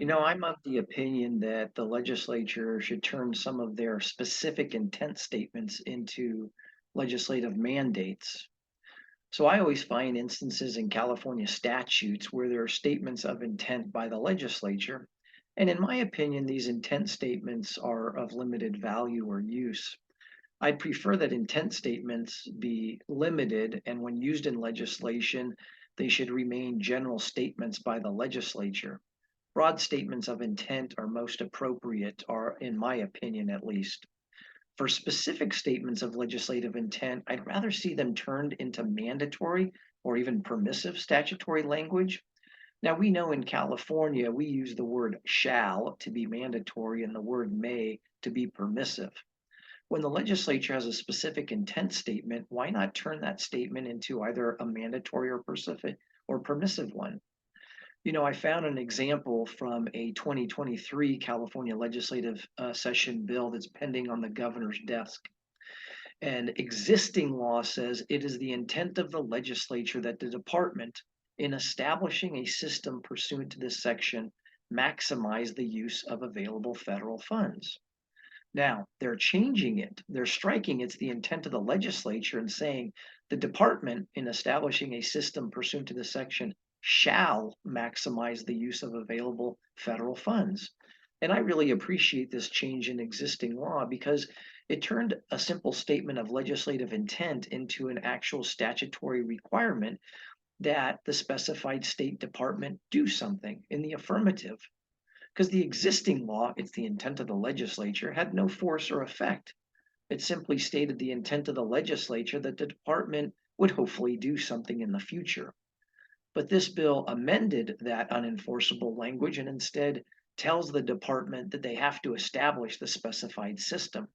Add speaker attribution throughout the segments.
Speaker 1: I'm of the opinion that the legislature should turn some of their specific intent statements into legislative mandates. So I always find instances in California statutes where there are statements of intent by the legislature. And in my opinion, these intent statements are of limited value or use. I'd prefer that intent statements be limited, and when used in legislation, they should remain general statements by the legislature. Broad statements of intent are most appropriate, or in my opinion at least. For specific statements of legislative intent, I'd rather see them turned into mandatory or even permissive statutory language. Now, we know in California, we use the word shall to be mandatory and the word may to be permissive. When the legislature has a specific intent statement, why not turn that statement into either a mandatory or specific or permissive one? I found an example from a 2023 California legislative session bill that's pending on the governor's desk. And existing law says it is the intent of the legislature that the department, in establishing a system pursuant to this section, maximize the use of available federal funds. Now, they're changing it. They're striking it's the intent of the legislature and saying the department, in establishing a system pursuant to this section, shall maximize the use of available federal funds. And I really appreciate this change in existing law because it turned a simple statement of legislative intent into an actual statutory requirement that the specified state department do something in the affirmative. Because the existing law, it's the intent of the legislature, had no force or effect. It simply stated the intent of the legislature that the department would hopefully do something in the future. But this bill amended that unenforceable language and instead tells the department that they have to establish the specified system.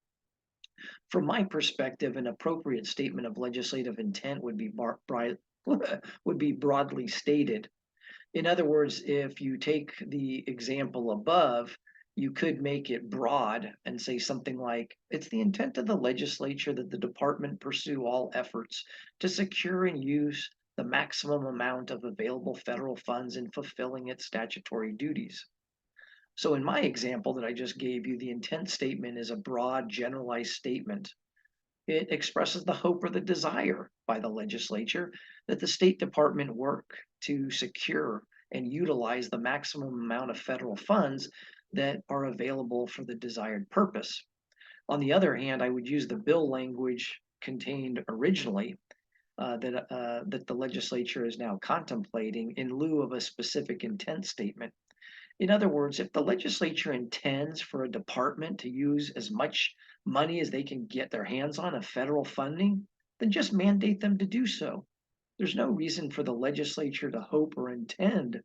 Speaker 1: From my perspective, an appropriate statement of legislative intent would be would be broadly stated. In other words, if you take the example above, you could make it broad and say something like, it's the intent of the legislature that the department pursue all efforts to secure and use the maximum amount of available federal funds in fulfilling its statutory duties. So in my example that I just gave you, the intent statement is a broad, generalized statement. It expresses the hope or the desire by the legislature that the State Department work to secure and utilize the maximum amount of federal funds that are available for the desired purpose. On the other hand, I would use the bill language contained originally that the legislature is now contemplating in lieu of a specific intent statement. In other words, if the legislature intends for a department to use as much money as they can get their hands on of federal funding, then just mandate them to do so. There's no reason for the legislature to hope or intend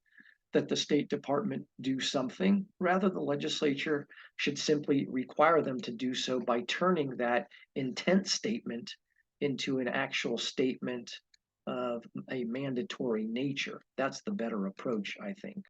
Speaker 1: that the State Department do something. Rather, the legislature should simply require them to do so by turning that intent statement into an actual statement of a mandatory nature. That's the better approach, I think.